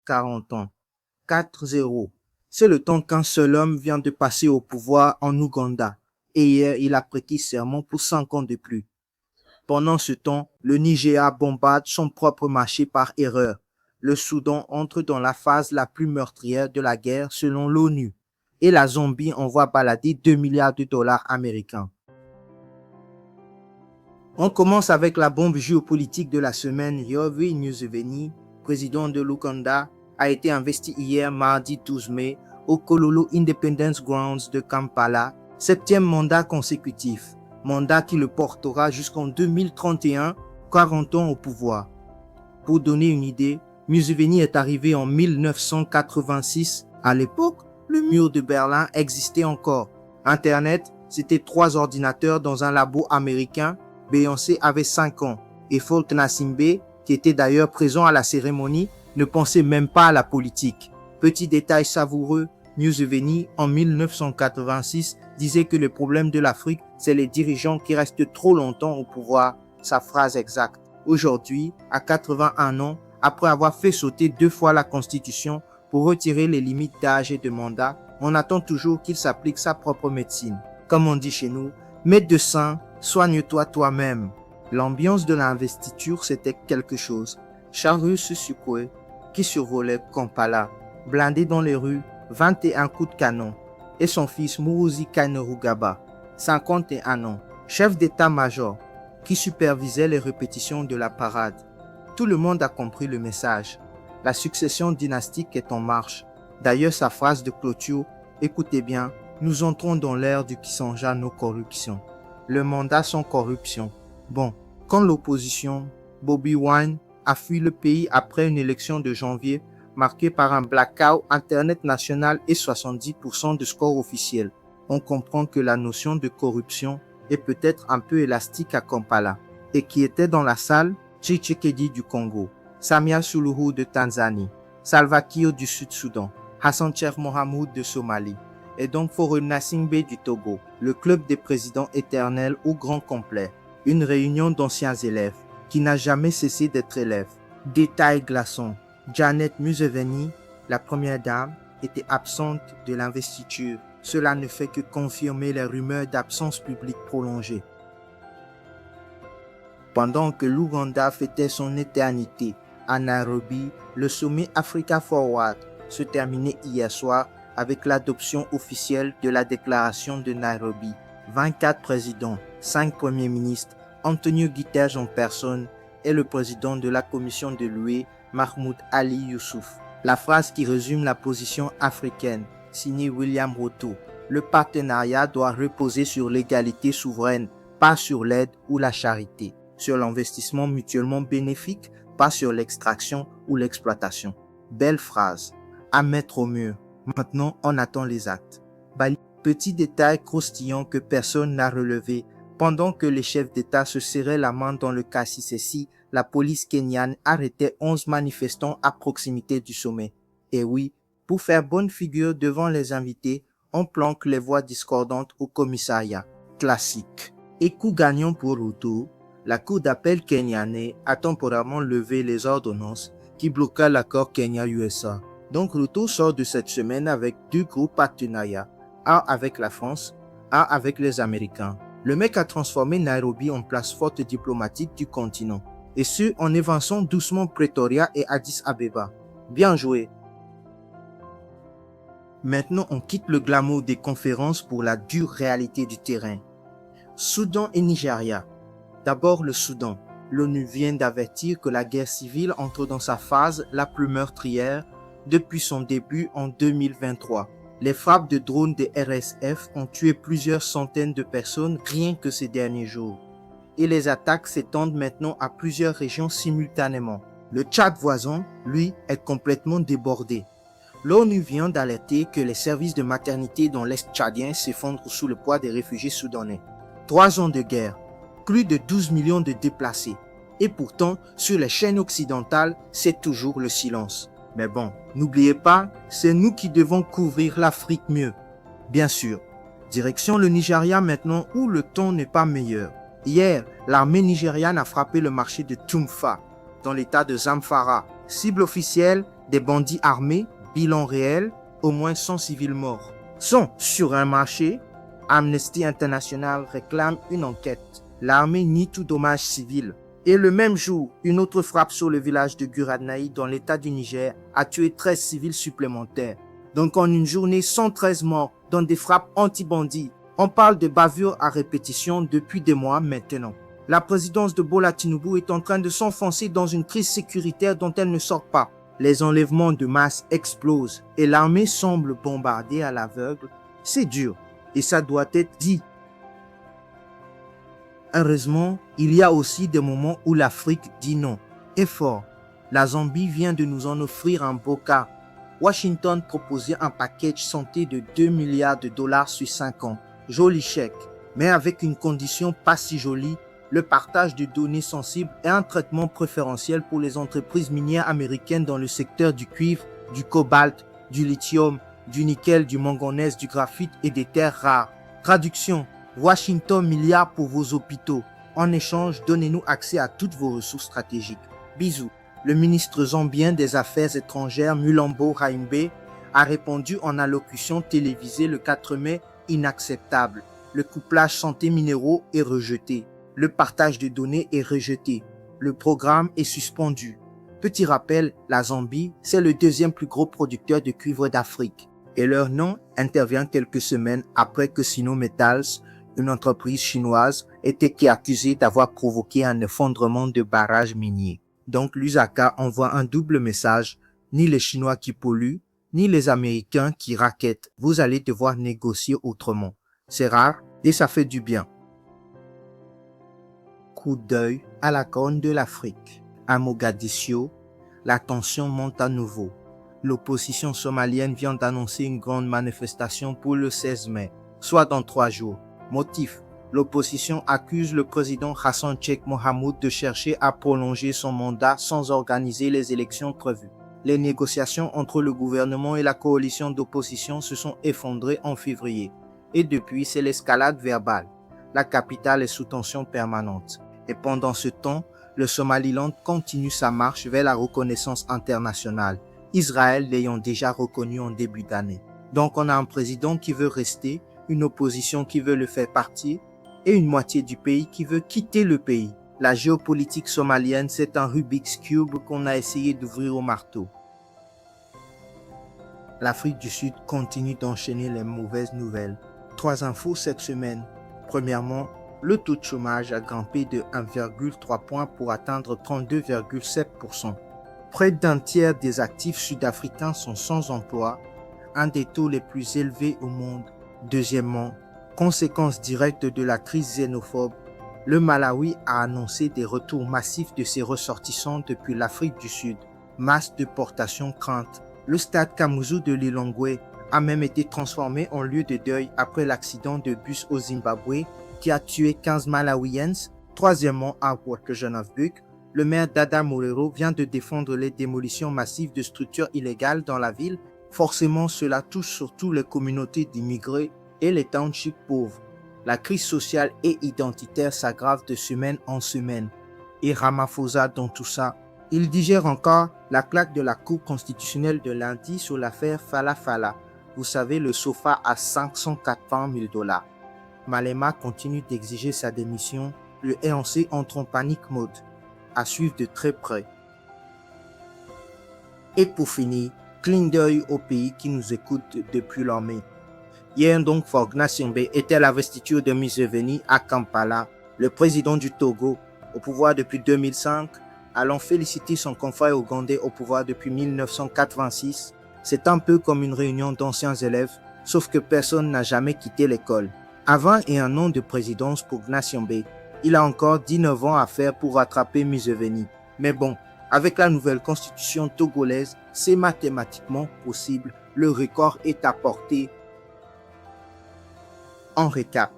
40 ans. 4-0. C'est le temps qu'un seul homme vient de passer au pouvoir en Ouganda. Et hier, il a prêté serment pour 5 ans de plus. Pendant ce temps, le Nigeria bombarde son propre marché par erreur. Le Soudan entre dans la phase la plus meurtrière de la guerre selon l'ONU. Et la Zambie envoie balader 2 milliards de dollars américains. On commence avec la bombe géopolitique de la semaine. Yoweri Museveni, président de l'Ouganda, a été investi hier mardi 12 mai au Kololo Independence Grounds de Kampala, 7e mandat consécutif, mandat qui le portera jusqu'en 2031, 40 ans au pouvoir. Pour donner une idée, Museveni est arrivé en 1986. À l'époque, le mur de Berlin existait encore. Internet, c'était 3 ordinateurs dans un labo américain. Beyoncé avait 5 ans et Folt Nassimbe, qui était d'ailleurs présent à la cérémonie, ne pensait même pas à la politique. Petit détail savoureux, Museveni, en 1986, disait que le problème de l'Afrique, c'est les dirigeants qui restent trop longtemps au pouvoir. Sa phrase exacte. Aujourd'hui, à 81 ans, après avoir fait sauter 2 fois la Constitution pour retirer les limites d'âge et de mandat, on attend toujours qu'il s'applique sa propre médecine. Comme on dit chez nous, médecin, soigne-toi toi-même. L'ambiance de l'investiture, c'était quelque chose. Charus Sukwe, qui survolait Kampala, blindé dans les rues, 21 coups de canon, et son fils Muhoozi Kainerugaba, 51 ans, chef d'état-major, qui supervisait les répétitions de la parade. Tout le monde a compris le message. La succession dynastique est en marche. D'ailleurs, sa phrase de clôture, écoutez bien, nous entrons dans l'ère du Kisanja no corruption. Le mandat sans corruption. Bon, quand l'opposition, Bobby Wine, a fui le pays après une élection de janvier marquée par un blackout Internet national et 70% de score officiel, on comprend que la notion de corruption est peut-être un peu élastique à Kampala. Et qui était dans la salle, Tshisekedi du Congo, Samia Suluhu de Tanzanie, Salva Kiir du Sud-Soudan, Hassan Sheikh Mohamud de Somalie, et donc Faure Gnassingbé du Togo, le club des présidents éternels au grand complet, une réunion d'anciens élèves, qui n'a jamais cessé d'être élève. Détail glaçant, Janet Museveni, la première dame, était absente de l'investiture. Cela ne fait que confirmer les rumeurs d'absence publique prolongée. Pendant que l'Ouganda fêtait son éternité à Nairobi, le sommet Africa Forward se terminait hier soir avec l'adoption officielle de la déclaration de Nairobi. 24 présidents, 5 premiers ministres, Antonio Guterres en personne et le président de la commission de l'UE, Mahmoud Ali Youssouf. La phrase qui résume la position africaine, signée William Ruto. Le partenariat doit reposer sur l'égalité souveraine, pas sur l'aide ou la charité. Sur l'investissement mutuellement bénéfique, pas sur l'extraction ou l'exploitation. Belle phrase, à mettre au mur. Maintenant, on attend les actes. Petit détail croustillant que personne n'a relevé. Pendant que les chefs d'État se serraient la main dans le Kassi-Sessi, la police kenyane arrêtait 11 manifestants à proximité du sommet. Et oui, pour faire bonne figure devant les invités, on planque les voix discordantes au commissariat. Classique. Et coup gagnant pour Ruto, la cour d'appel kenyane a temporairement levé les ordonnances qui bloquaient l'accord Kenya-USA. Donc Ruto sort de cette semaine avec 2 gros partenariats, un avec la France, un avec les Américains. Le mec a transformé Nairobi en place forte diplomatique du continent, et ce en évinçant doucement Pretoria et Addis Abeba. Bien joué. Maintenant, on quitte le glamour des conférences pour la dure réalité du terrain. Soudan et Nigeria. D'abord le Soudan. L'ONU vient d'avertir que la guerre civile entre dans sa phase la plus meurtrière depuis son début en 2023. Les frappes de drones des RSF ont tué plusieurs centaines de personnes rien que ces derniers jours. Et les attaques s'étendent maintenant à plusieurs régions simultanément. Le Tchad voisin, lui, est complètement débordé. L'ONU vient d'alerter que les services de maternité dans l'Est tchadien s'effondrent sous le poids des réfugiés soudanais. 3 ans de guerre, plus de 12 millions de déplacés. Et pourtant, sur les chaînes occidentales, c'est toujours le silence. Mais bon, n'oubliez pas, c'est nous qui devons couvrir l'Afrique mieux. Bien sûr. Direction le Nigeria maintenant où le temps n'est pas meilleur. Hier, l'armée nigériane a frappé le marché de Tumfa, dans l'état de Zamfara. Cible officielle, Des bandits armés, bilan réel, au moins 100 civils morts. Sont sur un marché, Amnesty International réclame une enquête. L'armée nie tout dommage civil. Et le même jour, une autre frappe sur le village de Guradnaï dans l'état du Niger a tué 13 civils supplémentaires. Donc en une journée, 113 morts dans des frappes anti-bandits. On parle de bavures à répétition depuis des mois maintenant. La présidence de Bola Tinubu est en train de s'enfoncer dans une crise sécuritaire dont elle ne sort pas. Les enlèvements de masse explosent et l'armée semble bombarder à l'aveugle. C'est dur et ça doit être dit. Heureusement, il y a aussi des moments où l'Afrique dit non. Et fort, la Zambie vient de nous en offrir un beau cas. Washington proposait un package santé de 2 milliards de dollars sur 5 ans. Joli chèque, mais avec une condition pas si jolie, le partage de données sensibles et un traitement préférentiel pour les entreprises minières américaines dans le secteur du cuivre, du cobalt, du lithium, du nickel, du manganèse, du graphite et des terres rares. Traduction: Washington milliards pour vos hôpitaux. En échange, donnez-nous accès à toutes vos ressources stratégiques. Bisous. Le ministre zambien des Affaires étrangères Mulambo Raimbe a répondu en allocution télévisée le 4 mai: inacceptable. Le couplage santé-minéraux est rejeté. Le partage de données est rejeté. Le programme est suspendu. Petit rappel, la Zambie, c'est le deuxième plus gros producteur de cuivre d'Afrique. Et leur nom intervient quelques semaines après que Sino Metals, une entreprise chinoise, était accusée d'avoir provoqué un effondrement de barrages miniers. Donc Lusaka envoie un double message: ni les Chinois qui polluent, ni les Américains qui raquettent. Vous allez devoir négocier autrement. C'est rare et ça fait du bien. Coup d'œil à la Corne de l'Afrique. À Mogadiscio, la tension monte à nouveau. L'opposition somalienne vient d'annoncer une grande manifestation pour le 16 mai, soit dans 3 jours. Motif: l'opposition accuse le président Hassan Sheikh Mohamud de chercher à prolonger son mandat sans organiser les élections prévues. Les négociations entre le gouvernement et la coalition d'opposition se sont effondrées en février. Et depuis, c'est l'escalade verbale. La capitale est sous tension permanente. Et pendant ce temps, le Somaliland continue sa marche vers la reconnaissance internationale, Israël l'ayant déjà reconnu en début d'année. Donc on a un président qui veut rester, une opposition qui veut le faire partir, et une moitié du pays qui veut quitter le pays. La géopolitique somalienne, c'est un Rubik's Cube qu'on a essayé d'ouvrir au marteau. L'Afrique du Sud continue d'enchaîner les mauvaises nouvelles. 3 infos cette semaine. Premièrement, le taux de chômage a grimpé de 1,3 points pour atteindre 32,7%. Près d'un tiers des actifs sud-africains sont sans emploi, un des taux les plus élevés au monde. Deuxièmement, conséquence directe de la crise xénophobe, le Malawi a annoncé des retours massifs de ses ressortissants depuis l'Afrique du Sud. Masse de déportation crainte. Le stade Kamuzu de Lilongwe a même été transformé en lieu de deuil après l'accident de bus au Zimbabwe qui a tué 15 Malawiens. Troisièmement, à Johannesburg, le maire Dada Morero vient de défendre les démolitions massives de structures illégales dans la ville. Forcément, cela touche surtout les communautés d'immigrés et les townships pauvres. La crise sociale et identitaire s'aggrave de semaine en semaine. Et Ramaphosa dans tout ça, il digère encore la claque de la Cour constitutionnelle de lundi sur l'affaire Fala Fala. Vous savez, le sofa à 580 000 $. Malema continue d'exiger sa démission. Le RNC entre en panique mode. À suivre de très près. Et pour finir, clin d'œil au pays qui nous écoute depuis l'armée. Hier donc, Faure Gnassingbé était à la investiture de Museveni à Kampala, le président du Togo, au pouvoir depuis 2005, allant féliciter son confrère ougandais au pouvoir depuis 1986. C'est un peu comme une réunion d'anciens élèves, sauf que personne n'a jamais quitté l'école. Avant et un an de présidence pour Gnassingbé, il a encore 19 ans à faire pour rattraper Museveni. Mais bon, avec la nouvelle constitution togolaise, c'est mathématiquement possible. Le record est à portée. En récap,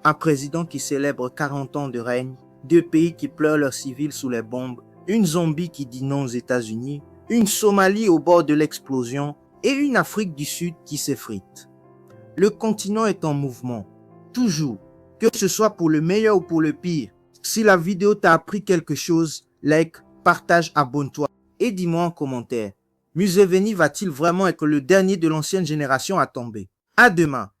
un président qui célèbre 40 ans de règne, 2 pays qui pleurent leurs civils sous les bombes, une Zambie qui dit non aux États-Unis, une Somalie au bord de l'explosion et une Afrique du Sud qui s'effrite. Le continent est en mouvement, toujours, que ce soit pour le meilleur ou pour le pire. Si la vidéo t'a appris quelque chose, like, partage, abonne-toi et dis-moi en commentaire. Museveni va-t-il vraiment être le dernier de l'ancienne génération à tomber? À demain.